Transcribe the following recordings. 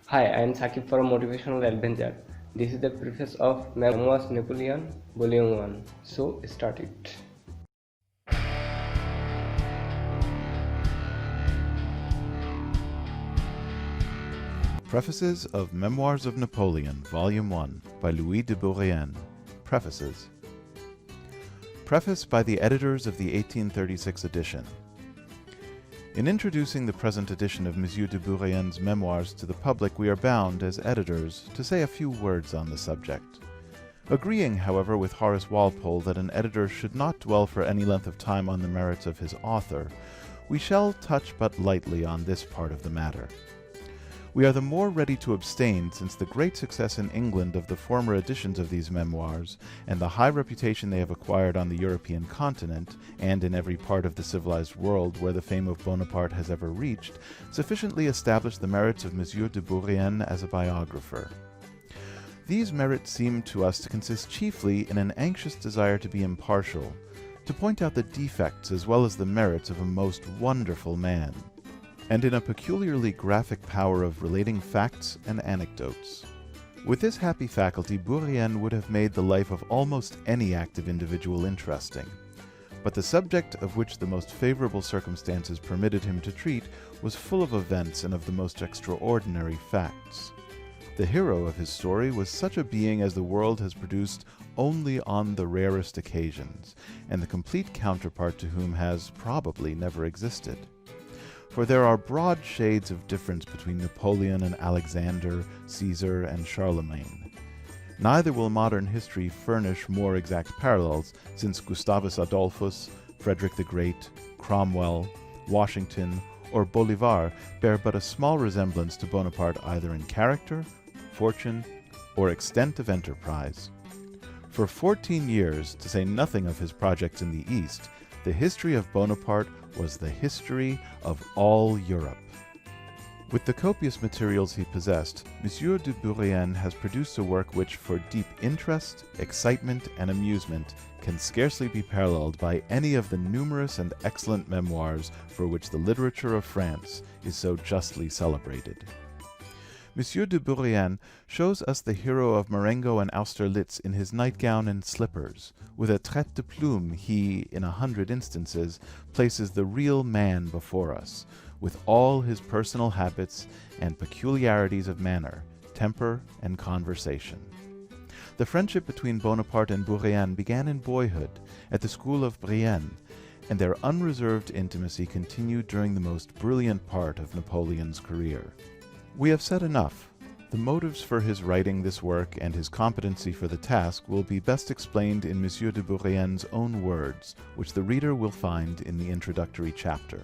Hi, I am Sakib for a motivational adventure. This is the preface of Memoirs of Napoleon, Volume 1. So, start it. Prefaces of Memoirs of Napoleon, Volume 1, by Louis de Bourrienne. Prefaces. Preface by the editors of the 1836 edition. In introducing the present edition of Monsieur de Bourrienne's memoirs to the public, we are bound, as editors, to say a few words on the subject. Agreeing, however, with Horace Walpole that an editor should not dwell for any length of time on the merits of his author, we shall touch but lightly on this part of the matter. We are the more ready to abstain since the great success in England of the former editions of these memoirs, and the high reputation they have acquired on the European continent, and in every part of the civilized world where the fame of Bonaparte has ever reached, sufficiently establish the merits of Monsieur de Bourrienne as a biographer. These merits seem to us to consist chiefly in an anxious desire to be impartial, to point out the defects as well as the merits of a most wonderful man, and in a peculiarly graphic power of relating facts and anecdotes. With this happy faculty, Bourrienne would have made the life of almost any active individual interesting. But the subject of which the most favorable circumstances permitted him to treat was full of events and of the most extraordinary facts. The hero of his story was such a being as the world has produced only on the rarest occasions, and the complete counterpart to whom has probably never existed. For there are broad shades of difference between Napoleon and Alexander, Caesar, and Charlemagne. Neither will modern history furnish more exact parallels, since Gustavus Adolphus, Frederick the Great, Cromwell, Washington, or Bolivar bear but a small resemblance to Bonaparte either in character, fortune, or extent of enterprise. For 14 years, to say nothing of his projects in the East, the history of Bonaparte was the history of all Europe. With the copious materials he possessed, Monsieur de Bourrienne has produced a work which, for deep interest, excitement, and amusement, can scarcely be paralleled by any of the numerous and excellent memoirs for which the literature of France is so justly celebrated. Monsieur de Bourrienne shows us the hero of Marengo and Austerlitz in his nightgown and slippers. With a trait de plume he, in 100 instances, places the real man before us, with all his personal habits and peculiarities of manner, temper, and conversation. The friendship between Bonaparte and Bourrienne began in boyhood, at the school of Brienne, and their unreserved intimacy continued during the most brilliant part of Napoleon's career. We have said enough. The motives for his writing this work and his competency for the task will be best explained in Monsieur de Bourrienne's own words, which the reader will find in the introductory chapter.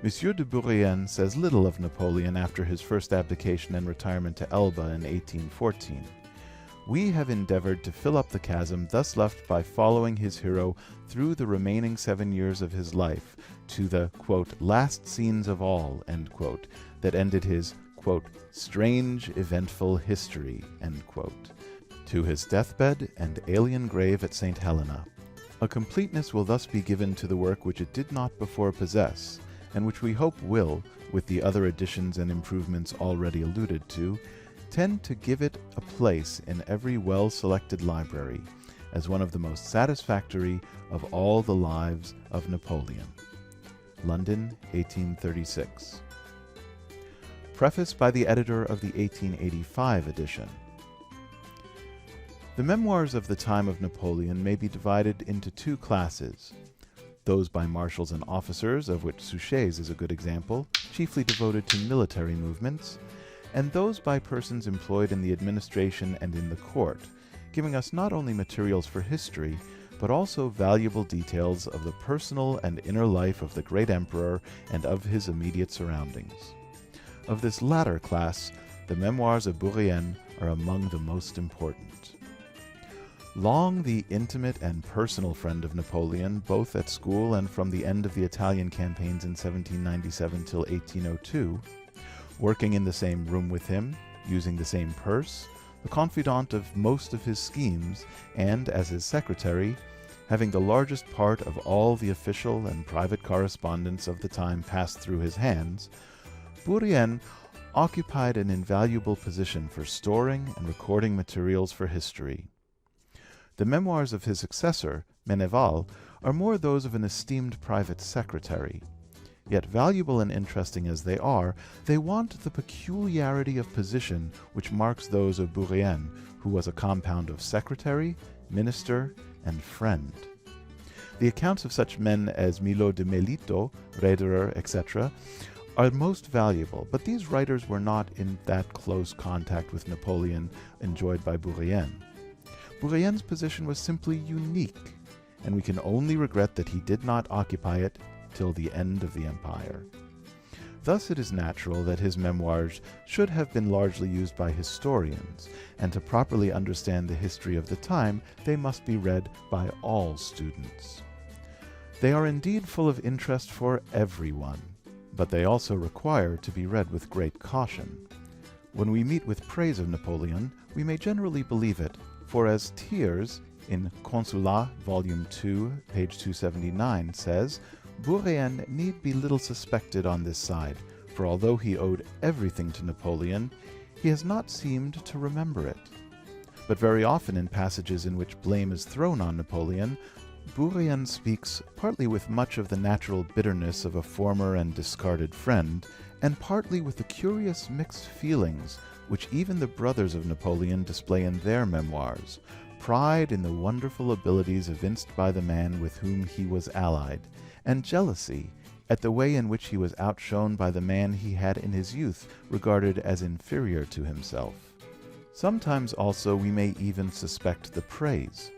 Monsieur de Bourrienne says little of Napoleon after his first abdication and retirement to Elba in 1814. We have endeavored to fill up the chasm thus left by following his hero through the remaining 7 years of his life to the, quote, last scenes of all, end quote, that ended his, quote, strange, eventful history, end quote, to his deathbed and alien grave at St. Helena. A completeness will thus be given to the work which it did not before possess, and which we hope will, with the other additions and improvements already alluded to, tend to give it a place in every well-selected library as one of the most satisfactory of all the lives of Napoleon. London, 1836. Preface by the editor of the 1885 edition. The memoirs of the time of Napoleon may be divided into two classes: those by marshals and officers, of which Suchet's is a good example, chiefly devoted to military movements, and those by persons employed in the administration and in the court, giving us not only materials for history, but also valuable details of the personal and inner life of the great emperor and of his immediate surroundings. Of this latter class, the memoirs of Bourrienne are among the most important. Long the intimate and personal friend of Napoleon, both at school and from the end of the Italian campaigns in 1797 till 1802, working in the same room with him, using the same purse, the confidant of most of his schemes, and, as his secretary, having the largest part of all the official and private correspondence of the time passed through his hands, Bourrienne occupied an invaluable position for storing and recording materials for history. The memoirs of his successor, Meneval, are more those of an esteemed private secretary. Yet valuable and interesting as they are, they want the peculiarity of position which marks those of Brienne, who was a compound of secretary, minister, and friend. The accounts of such men as Milo de Melito, Raederer, etc., are most valuable, but these writers were not in that close contact with Napoleon enjoyed by Brienne. Brienne's position was simply unique, and we can only regret that he did not occupy it till the end of the empire. Thus it is natural that his memoirs should have been largely used by historians, and to properly understand the history of the time, they must be read by all students. They are indeed full of interest for everyone, but they also require to be read with great caution. When we meet with praise of Napoleon, we may generally believe it, for as Thiers, in Consulat, Volume 2, page 279, says, Brienne need be little suspected on this side, for although he owed everything to Napoleon, he has not seemed to remember it. But very often in passages in which blame is thrown on Napoleon, Brienne speaks partly with much of the natural bitterness of a former and discarded friend, and partly with the curious mixed feelings which even the brothers of Napoleon display in their memoirs, pride in the wonderful abilities evinced by the man with whom he was allied, and jealousy at the way in which he was outshone by the man he had in his youth regarded as inferior to himself. Sometimes also we may even suspect the praise.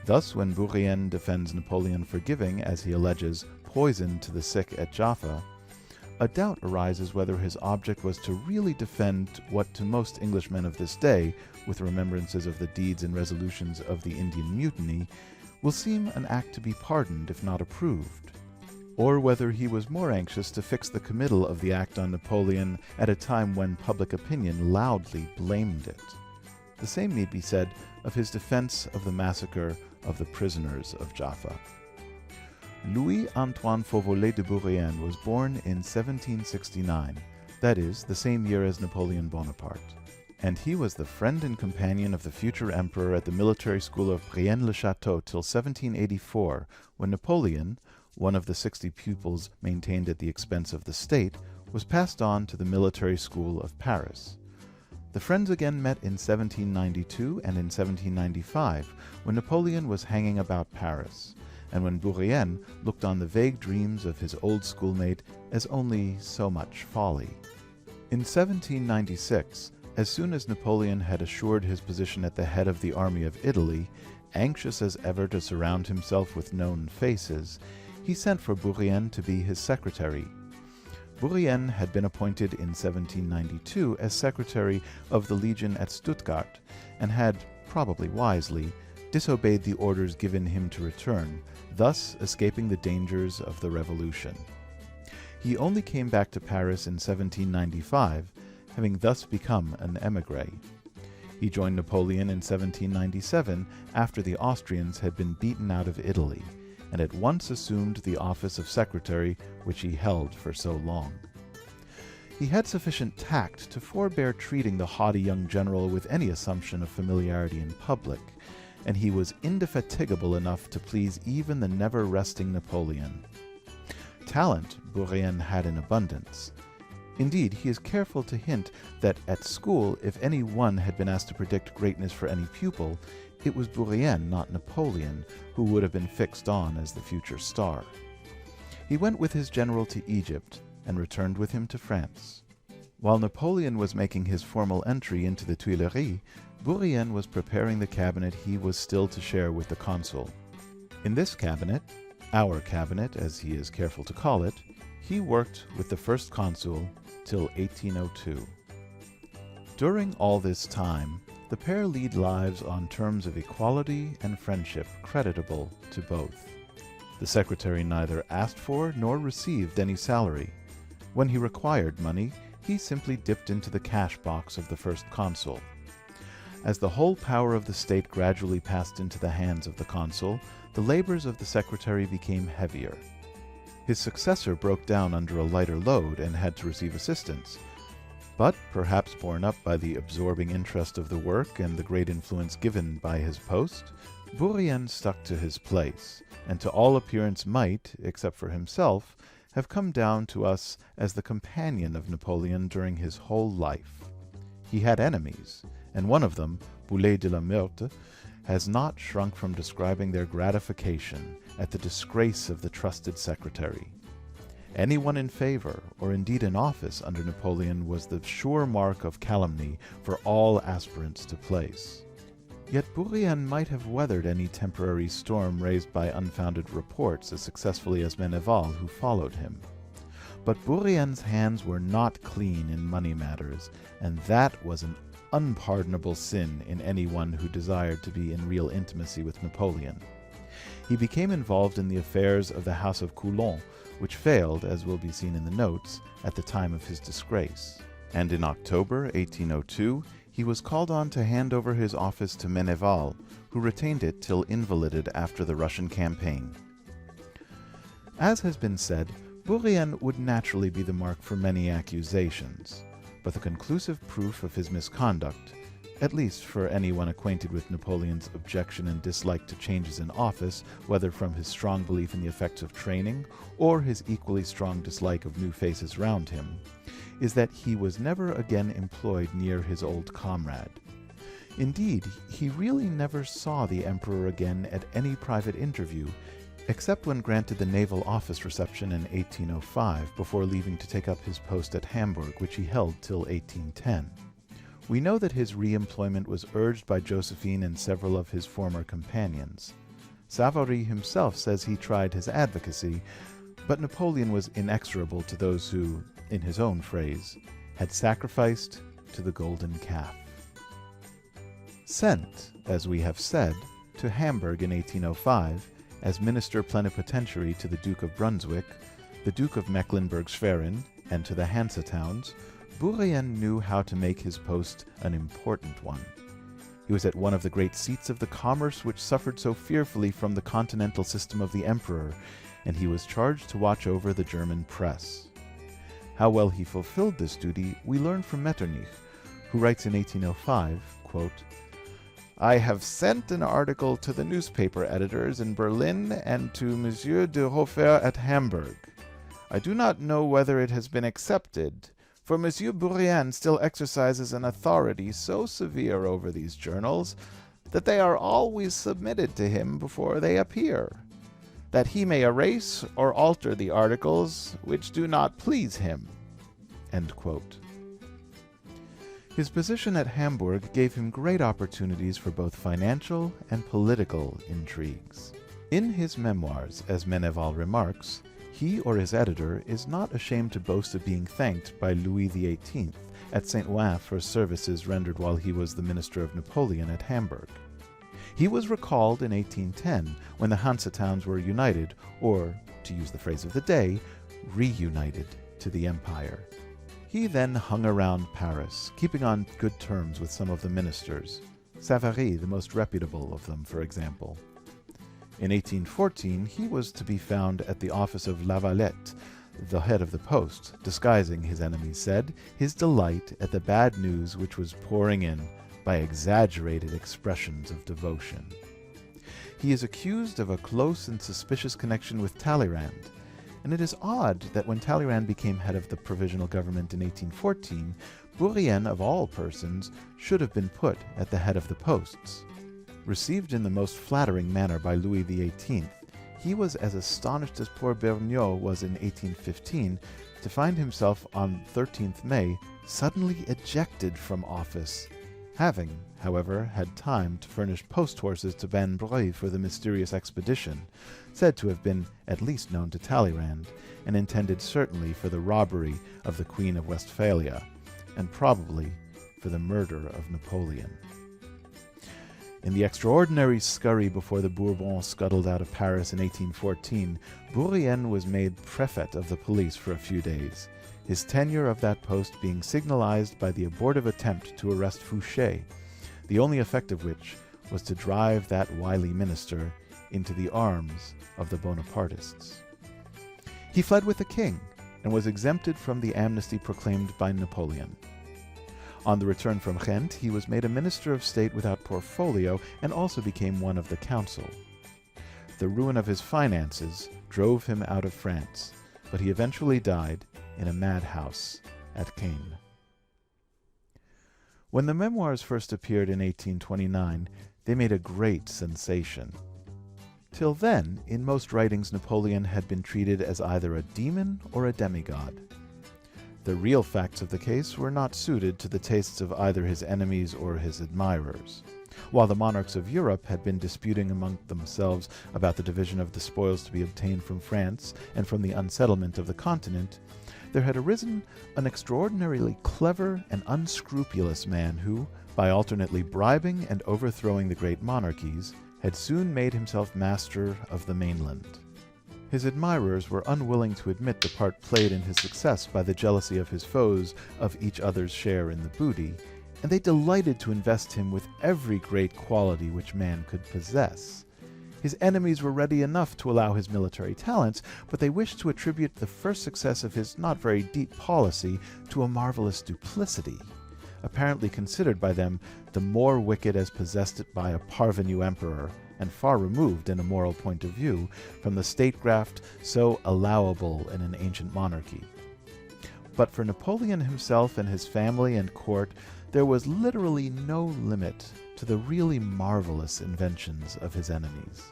Thus when Brienne defends Napoleon for giving, as he alleges, poison to the sick at Jaffa, a doubt arises whether his object was to really defend what to most Englishmen of this day, with remembrances of the deeds and resolutions of the Indian Mutiny, will seem an act to be pardoned if not approved, or whether he was more anxious to fix the committal of the act on Napoleon at a time when public opinion loudly blamed it. The same need be said of his defense of the massacre of the prisoners of Jaffa. Louis-Antoine Fauvelet de Bourrienne was born in 1769, that is, the same year as Napoleon Bonaparte, and he was the friend and companion of the future emperor at the military school of Brienne-le-Château till 1784, when Napoleon, one of the 60 pupils maintained at the expense of the state, was passed on to the military school of Paris. The friends again met in 1792 and in 1795, when Napoleon was hanging about Paris, and when Bourrienne looked on the vague dreams of his old schoolmate as only so much folly. In 1796, as soon as Napoleon had assured his position at the head of the army of Italy, anxious as ever to surround himself with known faces, he sent for Bourrienne to be his secretary. Bourrienne had been appointed in 1792 as secretary of the Legion at Stuttgart, and had, probably wisely, disobeyed the orders given him to return, thus escaping the dangers of the Revolution. He only came back to Paris in 1795, having thus become an émigré. He joined Napoleon in 1797 after the Austrians had been beaten out of Italy, and at once assumed the office of secretary which he held for so long. He had sufficient tact to forbear treating the haughty young general with any assumption of familiarity in public, and he was indefatigable enough to please even the never-resting Napoleon. Talent Bourrienne had in abundance. Indeed, he is careful to hint that at school, if any one had been asked to predict greatness for any pupil, it was Bourrienne, not Napoleon, who would have been fixed on as the future star. He went with his general to Egypt, and returned with him to France. While Napoleon was making his formal entry into the Tuileries, Bourrienne was preparing the cabinet he was still to share with the consul. In this cabinet, our cabinet as he is careful to call it, he worked with the first consul till 1802. During all this time, the pair lead lives on terms of equality and friendship creditable to both. The secretary neither asked for nor received any salary. When he required money, he simply dipped into the cash box of the first consul. As the whole power of the state gradually passed into the hands of the consul, the labors of the secretary became heavier. His successor broke down under a lighter load and had to receive assistance. But, perhaps borne up by the absorbing interest of the work and the great influence given by his post, Brienne stuck to his place, and to all appearance might, except for himself, have come down to us as the companion of Napoleon during his whole life. He had enemies, and one of them, Boulet de la Meurthe, has not shrunk from describing their gratification at the disgrace of the trusted secretary. Anyone in favor, or indeed in office under Napoleon, was the sure mark of calumny for all aspirants to place. Yet Brienne might have weathered any temporary storm raised by unfounded reports as successfully as Meneval, who followed him. But Brienne's hands were not clean in money matters, and that was an unpardonable sin in anyone who desired to be in real intimacy with Napoleon. He became involved in the affairs of the House of Coulon, which failed, as will be seen in the notes, at the time of his disgrace. And in October 1802, he was called on to hand over his office to Meneval, who retained it till invalided after the Russian campaign. As has been said, Brienne would naturally be the mark for many accusations, but the conclusive proof of his misconduct, at least for anyone acquainted with Napoleon's objection and dislike to changes in office, whether from his strong belief in the effects of training or his equally strong dislike of new faces round him, is that he was never again employed near his old comrade. Indeed, he really never saw the emperor again at any private interview, except when granted the naval office reception in 1805 before leaving to take up his post at Hamburg, which he held till 1810. We know that his re-employment was urged by Josephine and several of his former companions. Savary himself says he tried his advocacy, but Napoleon was inexorable to those who, in his own phrase, had sacrificed to the golden calf. Sent, as we have said, to Hamburg in 1805, as minister plenipotentiary to the Duke of Brunswick, the Duke of Mecklenburg-Schwerin, and to the Hanse towns, Brienne knew how to make his post an important one. He was at one of the great seats of the commerce which suffered so fearfully from the continental system of the emperor, and he was charged to watch over the German press. How well he fulfilled this duty we learn from Metternich, who writes in 1805, quote, "I have sent an article to the newspaper editors in Berlin and to Monsieur de Hofer at Hamburg. I do not know whether it has been accepted, for Monsieur Brienne still exercises an authority so severe over these journals that they are always submitted to him before they appear, that he may erase or alter the articles which do not please him." End quote. His position at Hamburg gave him great opportunities for both financial and political intrigues. In his memoirs, as Meneval remarks, he or his editor is not ashamed to boast of being thanked by Louis XVIII at Saint-Ouen for services rendered while he was the minister of Napoleon at Hamburg. He was recalled in 1810 when the Hanse towns were united, or, to use the phrase of the day, reunited to the empire. He then hung around Paris, keeping on good terms with some of the ministers, Savary, the most reputable of them, for example. In 1814, he was to be found at the office of Lavalette, the head of the post, disguising, his enemies said, his delight at the bad news which was pouring in by exaggerated expressions of devotion. He is accused of a close and suspicious connection with Talleyrand, and it is odd that when Talleyrand became head of the provisional government in 1814, Brienne, of all persons, should have been put at the head of the posts. Received in the most flattering manner by Louis XVIII, he was as astonished as poor Vergniaud was in 1815 to find himself on 13th May suddenly ejected from office, having, however, had time to furnish post-horses to Banbreuil for the mysterious expedition, said to have been at least known to Talleyrand, and intended certainly for the robbery of the Queen of Westphalia, and probably for the murder of Napoleon. In the extraordinary scurry before the Bourbons scuttled out of Paris in 1814, Brienne was made prefect of the police for a few days, his tenure of that post being signalized by the abortive attempt to arrest Fouché, the only effect of which was to drive that wily minister into the arms of the Bonapartists. He fled with the king, and was exempted from the amnesty proclaimed by Napoleon. On the return from Ghent, he was made a minister of state without portfolio and also became one of the council. The ruin of his finances drove him out of France, but he eventually died in a madhouse at Caen. When the memoirs first appeared in 1829, they made a great sensation. Till then, in most writings, Napoleon had been treated as either a demon or a demigod. The real facts of the case were not suited to the tastes of either his enemies or his admirers. While the monarchs of Europe had been disputing among themselves about the division of the spoils to be obtained from France and from the unsettlement of the continent, there had arisen an extraordinarily clever and unscrupulous man who, by alternately bribing and overthrowing the great monarchies, had soon made himself master of the mainland. His admirers were unwilling to admit the part played in his success by the jealousy of his foes of each other's share in the booty, and they delighted to invest him with every great quality which man could possess. His enemies were ready enough to allow his military talents, but they wished to attribute the first success of his not very deep policy to a marvelous duplicity, apparently considered by them the more wicked as possessed it by a parvenu emperor, and far removed in a moral point of view from the statecraft so allowable in an ancient monarchy. But for Napoleon himself and his family and court, there was literally no limit to the really marvelous inventions of his enemies.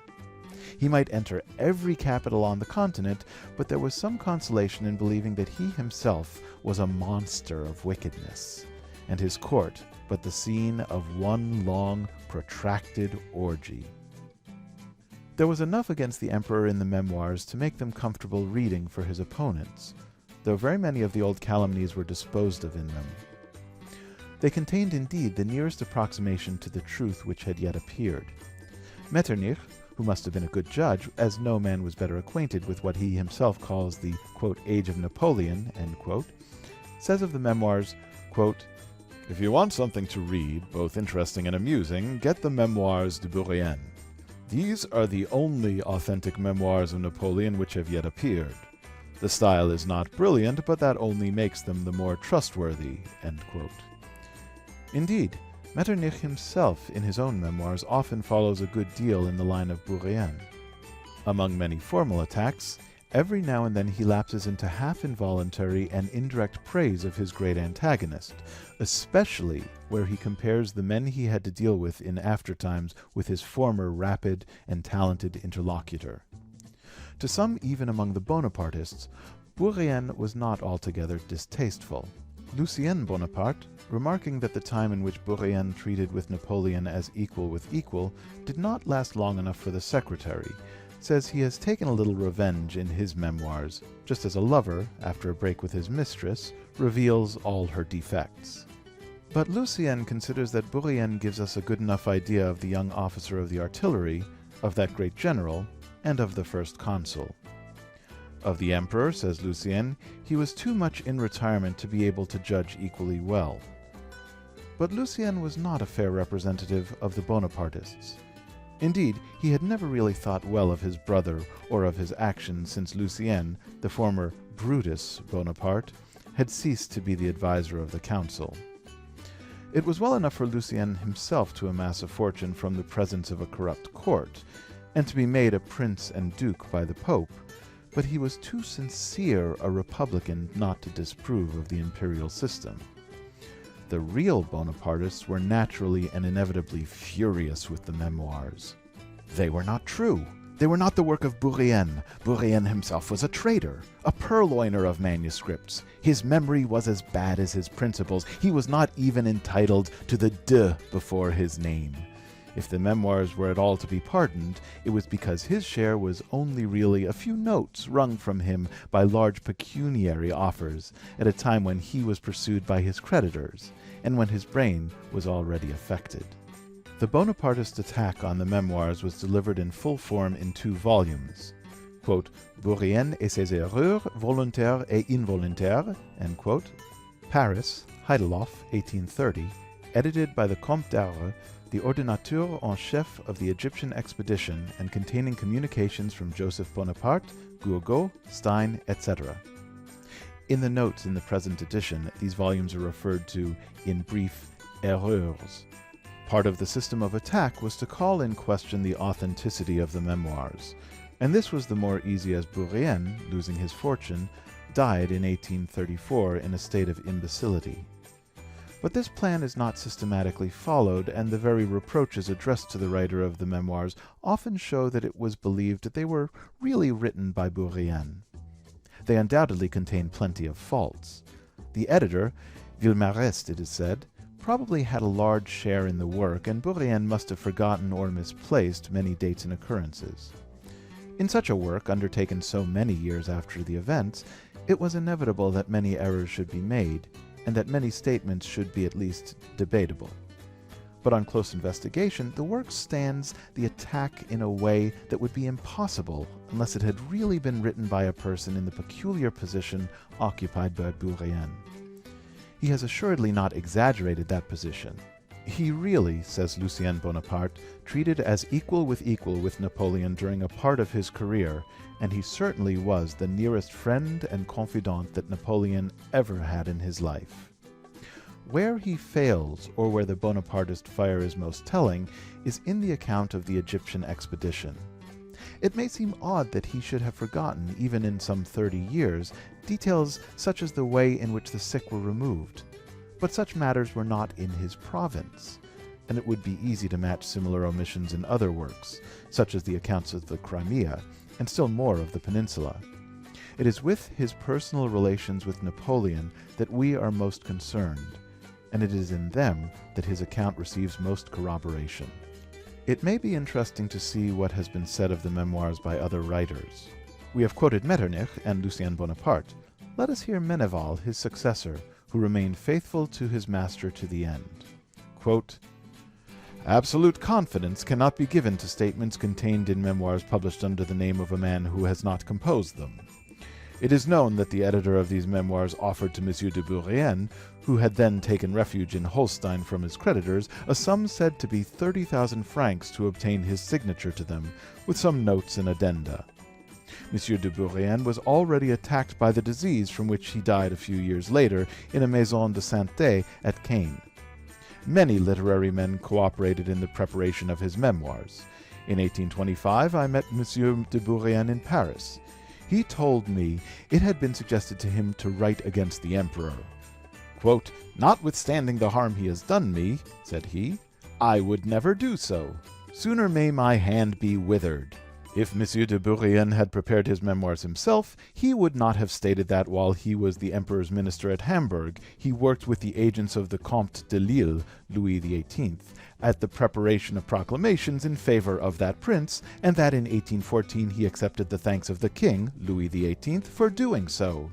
He might enter every capital on the continent, but there was some consolation in believing that he himself was a monster of wickedness, and his court but the scene of one long, protracted orgy. There was enough against the emperor in the memoirs to make them comfortable reading for his opponents, though very many of the old calumnies were disposed of in them. They contained indeed the nearest approximation to the truth which had yet appeared. Metternich, who must have been a good judge, as no man was better acquainted with what he himself calls the, quote, age of Napoleon, end quote, says of the memoirs, quote, "If you want something to read, both interesting and amusing, get the Memoirs de Brienne. These are the only authentic memoirs of Napoleon which have yet appeared. The style is not brilliant, but that only makes them the more trustworthy." End quote. Indeed, Metternich himself in his own memoirs often follows a good deal in the line of Brienne. Among many formal attacks, every now and then he lapses into half-involuntary and indirect praise of his great antagonist, especially where he compares the men he had to deal with in after-times with his former rapid and talented interlocutor. To some even among the Bonapartists, Brienne was not altogether distasteful. Lucien Bonaparte, remarking that the time in which Brienne treated with Napoleon as equal with equal did not last long enough for the secretary, says he has taken a little revenge in his memoirs, just as a lover, after a break with his mistress, reveals all her defects. But Lucien considers that Brienne gives us a good enough idea of the young officer of the artillery, of that great general, and of the first consul. Of the emperor, says Lucien, he was too much in retirement to be able to judge equally well. But Lucien was not a fair representative of the Bonapartists. Indeed, he had never really thought well of his brother or of his actions since Lucien, the former Brutus Bonaparte, had ceased to be the adviser of the council. It was well enough for Lucien himself to amass a fortune from the presence of a corrupt court, and to be made a prince and duke by the Pope, but he was too sincere a republican not to disapprove of the imperial system. The real Bonapartists were naturally and inevitably furious with the memoirs. They were not true. They were not the work of Brienne. Brienne himself was a traitor, a purloiner of manuscripts. His memory was as bad as his principles. He was not even entitled to the de before his name. If the memoirs were at all to be pardoned, it was because his share was only really a few notes wrung from him by large pecuniary offers at a time when he was pursued by his creditors, and when his brain was already affected. The Bonapartist attack on the memoirs was delivered in full form in 2 volumes. Quote, Brienne et ses erreurs volontaires et involontaires, end quote. Paris, Heideloff, 1830, edited by the Comte d'Arles, the ordinateur en chef of the Egyptian expedition, and containing communications from Joseph Bonaparte, Gourgaud, Stein, etc. In the notes in the present edition, these volumes are referred to, in brief, erreurs. Part of the system of attack was to call in question the authenticity of the memoirs, and this was the more easy as Bourrienne, losing his fortune, died in 1834 in a state of imbecility. But this plan is not systematically followed, and the very reproaches addressed to the writer of the memoirs often show that it was believed that they were really written by Bourrienne. They undoubtedly contain plenty of faults. The editor, Villemarest, it is said, probably had a large share in the work, and Bourrienne must have forgotten or misplaced many dates and occurrences. In such a work, undertaken so many years after the events, it was inevitable that many errors should be made, and that many statements should be at least debatable. But on close investigation, the work stands the attack in a way that would be impossible unless it had really been written by a person in the peculiar position occupied by Bourrienne. He has assuredly not exaggerated that position. He really, says Lucien Bonaparte, treated as equal with Napoleon during a part of his career, and he certainly was the nearest friend and confidant that Napoleon ever had in his life. Where he fails, or where the Bonapartist fire is most telling, is in the account of the Egyptian expedition. It may seem odd that he should have forgotten, even in some 30 years, details such as the way in which the sick were removed. But such matters were not in his province, and it would be easy to match similar omissions in other works, such as the accounts of the Crimea, and still more of the peninsula. It is with his personal relations with Napoleon that we are most concerned, and it is in them that his account receives most corroboration. It may be interesting to see what has been said of the memoirs by other writers. We have quoted Metternich and Lucien Bonaparte. Let us hear Meneval, his successor, who remained faithful to his master to the end. Quote, "Absolute confidence cannot be given to statements contained in memoirs published under the name of a man who has not composed them. It is known that the editor of these memoirs offered to M. de Bourrienne, who had then taken refuge in Holstein from his creditors, a sum said to be 30,000 francs to obtain his signature to them, with some notes and addenda. M. de Bourrienne was already attacked by the disease from which he died a few years later in a maison de santé at Caen. Many literary men cooperated in the preparation of his memoirs. In 1825 I met M. de Bourrienne in Paris. He told me it had been suggested to him to write against the emperor. Quote, 'Notwithstanding the harm he has done me,' said he, 'I would never do so. Sooner may my hand be withered.' If M. de Bourrienne had prepared his memoirs himself, he would not have stated that while he was the emperor's minister at Hamburg, he worked with the agents of the Comte de Lille, Louis XVIII, at the preparation of proclamations in favor of that prince, and that in 1814 he accepted the thanks of the king, Louis XVIII, for doing so.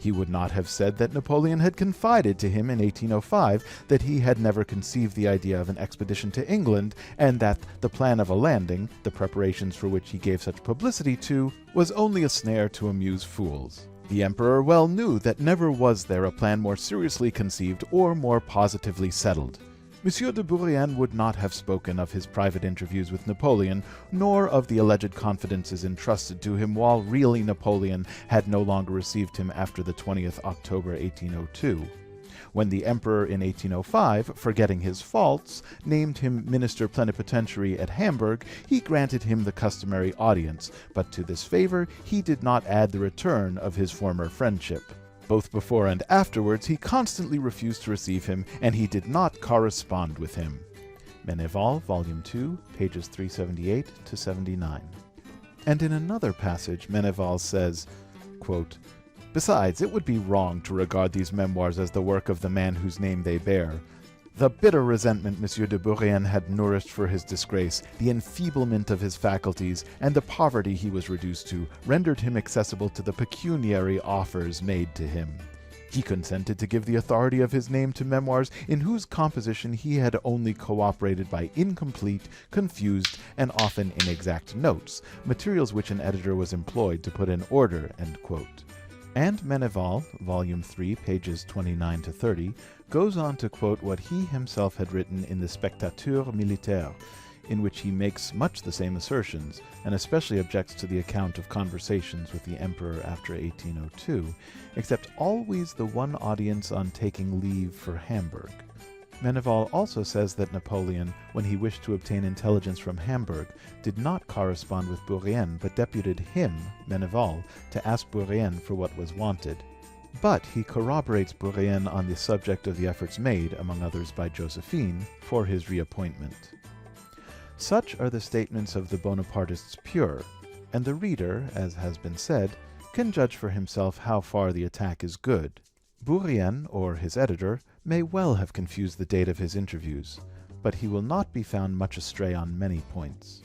He would not have said that Napoleon had confided to him in 1805 that he had never conceived the idea of an expedition to England, and that the plan of a landing, the preparations for which he gave such publicity to, was only a snare to amuse fools. The emperor well knew that never was there a plan more seriously conceived or more positively settled. M. de Bourrienne would not have spoken of his private interviews with Napoleon, nor of the alleged confidences entrusted to him while really Napoleon had no longer received him after the 20th October 1802. When the emperor in 1805, forgetting his faults, named him minister plenipotentiary at Hamburg, he granted him the customary audience, but to this favor he did not add the return of his former friendship. Both before and afterwards he constantly refused to receive him, and he did not correspond with him." Meneval, Volume 2, pages 378 to 79. And in another passage, Meneval says, quote, "Besides, it would be wrong to regard these memoirs as the work of the man whose name they bear. The bitter resentment M. de Bourrienne had nourished for his disgrace, the enfeeblement of his faculties, and the poverty he was reduced to, rendered him accessible to the pecuniary offers made to him. He consented to give the authority of his name to memoirs in whose composition he had only cooperated by incomplete, confused, and often inexact notes, materials which an editor was employed to put in order." End quote. And Meneval, Volume 3, pages 29 to 30, goes on to quote what he himself had written in the Spectateur Militaire, in which he makes much the same assertions, and especially objects to the account of conversations with the emperor after 1802, except always the one audience on taking leave for Hamburg. Meneval also says that Napoleon, when he wished to obtain intelligence from Hamburg, did not correspond with Bourrienne, but deputed him, Meneval, to ask Bourrienne for what was wanted. But he corroborates Bourrienne on the subject of the efforts made, among others by Josephine, for his reappointment. Such are the statements of the Bonapartists pure, and the reader, as has been said, can judge for himself how far the attack is good. Bourrienne, or his editor, may well have confused the date of his interviews, but he will not be found much astray on many points.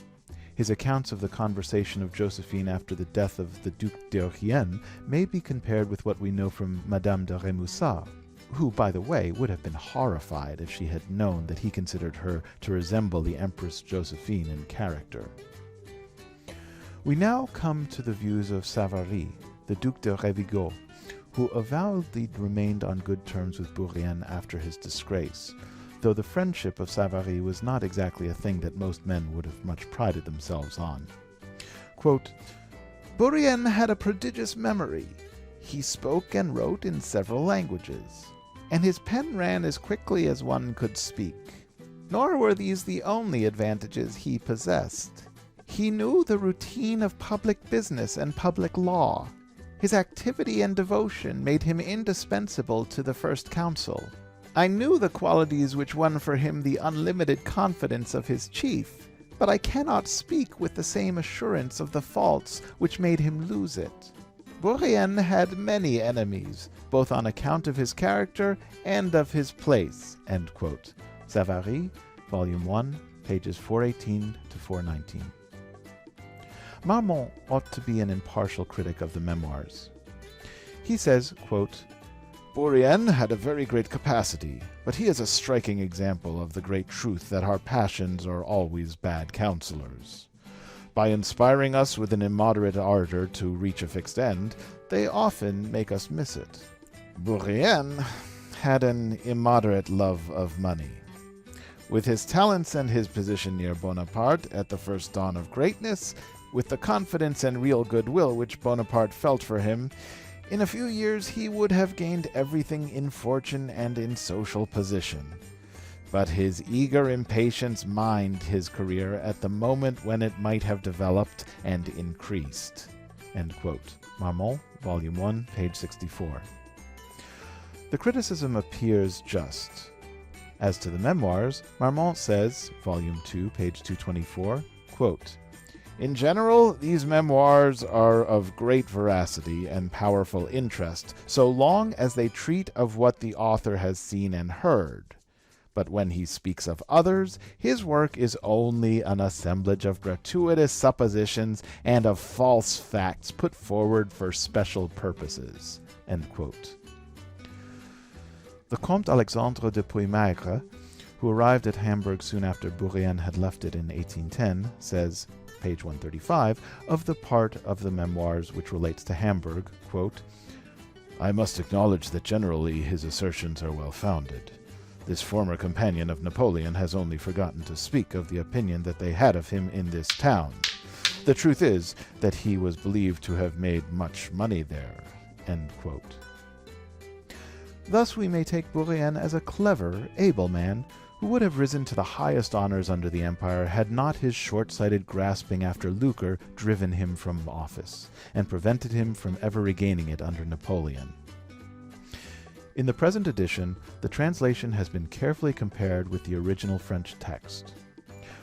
His accounts of the conversation of Josephine after the death of the Duc d'Enghien may be compared with what we know from Madame de Remusat, who, by the way, would have been horrified if she had known that he considered her to resemble the Empress Josephine in character. We now come to the views of Savary, the Duc de Révigot, who avowedly remained on good terms with Bourrienne after his disgrace, though the friendship of Savary was not exactly a thing that most men would have much prided themselves on. Quote, "Bourrienne had a prodigious memory. He spoke and wrote in several languages, and his pen ran as quickly as one could speak. Nor were these the only advantages he possessed. He knew the routine of public business and public law. His activity and devotion made him indispensable to the First Council. I knew the qualities which won for him the unlimited confidence of his chief, but I cannot speak with the same assurance of the faults which made him lose it. Bourrienne had many enemies, both on account of his character and of his place." End quote. Savary, Volume 1, pages 418 to 419. Marmont ought to be an impartial critic of the memoirs. He says, quote, "Bourrienne had a very great capacity, but he is a striking example of the great truth that our passions are always bad counselors. By inspiring us with an immoderate ardor to reach a fixed end, they often make us miss it. Bourrienne had an immoderate love of money. With his talents and his position near Bonaparte at the first dawn of greatness, with the confidence and real goodwill which Bonaparte felt for him, in a few years he would have gained everything in fortune and in social position. But his eager impatience mined his career at the moment when it might have developed and increased." End quote. Marmont, Volume 1, page 64. The criticism appears just. As to the memoirs, Marmont says, Volume 2, page 224, quote, "In general, these memoirs are of great veracity and powerful interest, so long as they treat of what the author has seen and heard. But when he speaks of others, his work is only an assemblage of gratuitous suppositions and of false facts put forward for special purposes." End quote. The Comte Alexandre de Puymaigre, who arrived at Hamburg soon after Bourrienne had left it in 1810, says, page 135, of the part of the memoirs which relates to Hamburg, quote, "I must acknowledge that generally his assertions are well-founded. This former companion of Napoleon has only forgotten to speak of the opinion that they had of him in this town. The truth is that he was believed to have made much money there." End quote. Thus we may take Bourrienne as a clever, able man, who would have risen to the highest honors under the empire had not his short-sighted grasping after lucre driven him from office, and prevented him from ever regaining it under Napoleon. In the present edition, the translation has been carefully compared with the original French text.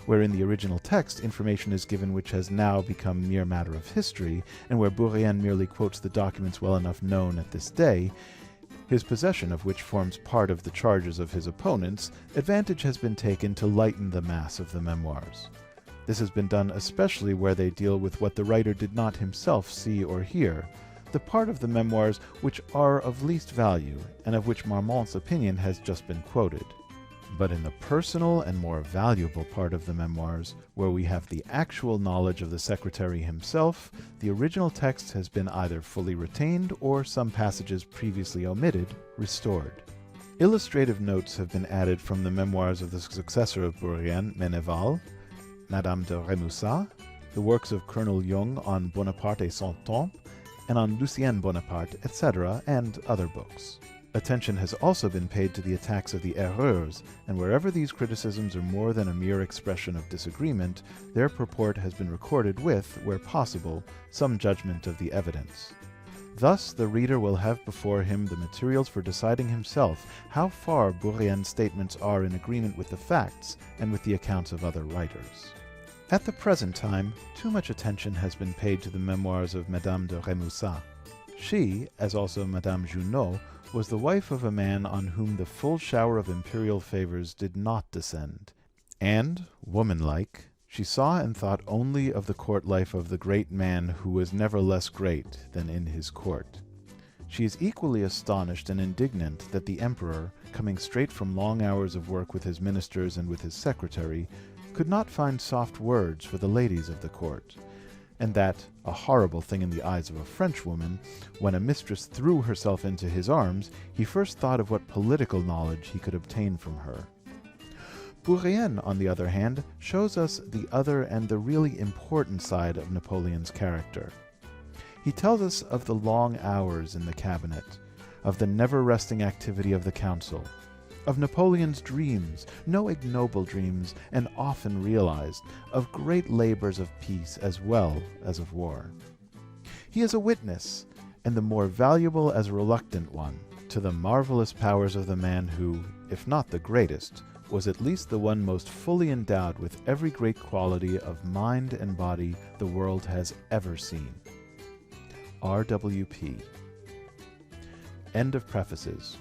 Where in the original text information is given which has now become mere matter of history, and where Bourrienne merely quotes the documents well enough known at this day, his possession of which forms part of the charges of his opponents, advantage has been taken to lighten the mass of the memoirs. This has been done especially where they deal with what the writer did not himself see or hear, the part of the memoirs which are of least value, and of which Marmont's opinion has just been quoted. But in the personal and more valuable part of the memoirs, where we have the actual knowledge of the secretary himself, the original text has been either fully retained or some passages previously omitted restored. Illustrative notes have been added from the memoirs of the successor of Bourrienne, Meneval, Madame de Remusat, the works of Colonel Jung on Bonaparte et son temps, and on Lucien Bonaparte, etc., and other books. Attention has also been paid to the attacks of the erreurs, and wherever these criticisms are more than a mere expression of disagreement, their purport has been recorded with, where possible, some judgment of the evidence. Thus, the reader will have before him the materials for deciding himself how far Bourrienne's statements are in agreement with the facts and with the accounts of other writers. At the present time, too much attention has been paid to the memoirs of Madame de Remusat. She, as also Madame Junot, was the wife of a man on whom the full shower of imperial favors did not descend, and, womanlike, she saw and thought only of the court life of the great man who was never less great than in his court. She is equally astonished and indignant that the emperor, coming straight from long hours of work with his ministers and with his secretary, could not find soft words for the ladies of the court, and that, a horrible thing in the eyes of a Frenchwoman, when a mistress threw herself into his arms, he first thought of what political knowledge he could obtain from her. Bourrienne, on the other hand, shows us the other and the really important side of Napoleon's character. He tells us of the long hours in the cabinet, of the never-resting activity of the council, of Napoleon's dreams, no ignoble dreams, and often realized, of great labors of peace as well as of war. He is a witness, and the more valuable as a reluctant one, to the marvelous powers of the man who, if not the greatest, was at least the one most fully endowed with every great quality of mind and body the world has ever seen. R.W.P. End of Prefaces.